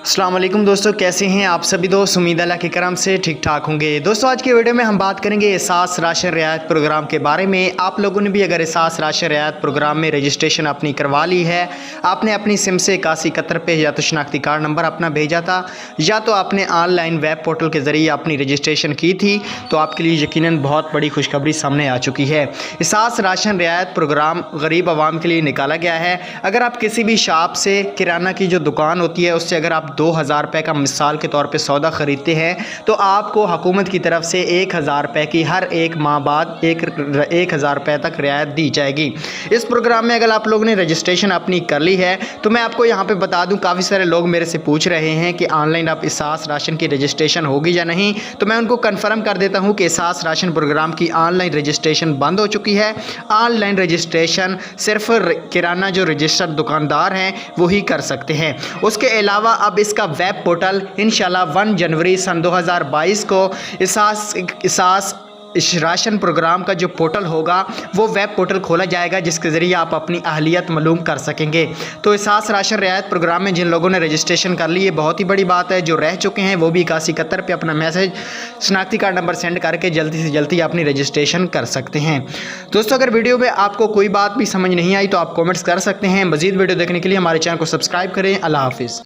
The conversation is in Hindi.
अस्सलाम वालेकुम दोस्तों, कैसे हैं आप सभी दोस्त। उम्मीद अल्लाह के करम से ठीक ठाक होंगे। दोस्तों आज की वीडियो में हम बात करेंगे एहसास राशन रियायत प्रोग्राम के बारे में। आप लोगों ने भी अगर एहसास राशन रियायत प्रोग्राम में रजिस्ट्रेशन अपनी करवा ली है, आपने अपनी सिम से 8171 पे या तो शनाख्ती कार्ड नंबर अपना भेजा था या तो आपने ऑनलाइन वेब पोर्टल के ज़रिए अपनी रजिस्ट्रेशन की थी, तो आपके लिए यकीनन बहुत बड़ी खुशखबरी सामने आ चुकी है। एहसास राशन रियायत प्रोग्राम गरीब आवाम के लिए निकाला गया है। अगर आप किसी भी शॉप से किराना की जो दुकान होती है उससे अगर आप 2000 रुपये का मिसाल के तौर पे सौदा ख़रीदते हैं तो आपको हुकूमत की तरफ से 1000 रुपये की हर एक माह बाद 1000 रुपये तक रियायत दी जाएगी। इस प्रोग्राम में अगर आप लोगों ने रजिस्ट्रेशन अपनी कर ली है तो मैं आपको यहाँ पे बता दूँ, काफ़ी सारे लोग मेरे से पूछ रहे हैं कि ऑनलाइन आप एहसास राशन की रजिस्ट्रेशन होगी या नहीं, तो मैं उनको कन्फर्म कर देता हूँ कि एहसास राशन प्रोग्राम की ऑनलाइन रजिस्ट्रेशन बंद हो चुकी है। ऑनलाइन रजिस्ट्रेशन सिर्फ किराना जो रजिस्टर्ड दुकानदार हैं वही कर सकते हैं। उसके अलावा अब इसका वेब पोर्टल इंशाल्लाह 1 जनवरी सन 2022 को एहसास इस राशन प्रोग्राम का जो पोर्टल होगा वो वेब पोर्टल खोला जाएगा, जिसके ज़रिए आप अपनी अहलियत मालूम कर सकेंगे। तो एहसास राशन रियायत प्रोग्राम में जिन लोगों ने रजिस्ट्रेशन कर ली है बहुत ही बड़ी बात है। जो रह चुके हैं वो भी 8171 पे अपना मैसेज शनाख्ती कार्ड नंबर सेंड करके जल्दी से जल्दी अपनी रजिस्ट्रेशन कर सकते हैं। दोस्तों अगर वीडियो में आपको कोई बात भी समझ नहीं आई तो आप कॉमेंट्स कर सकते हैं। मज़ीद वीडियो देखने के लिए हमारे चैनल को सब्सक्राइब करें। अल्लाह हाफिज़।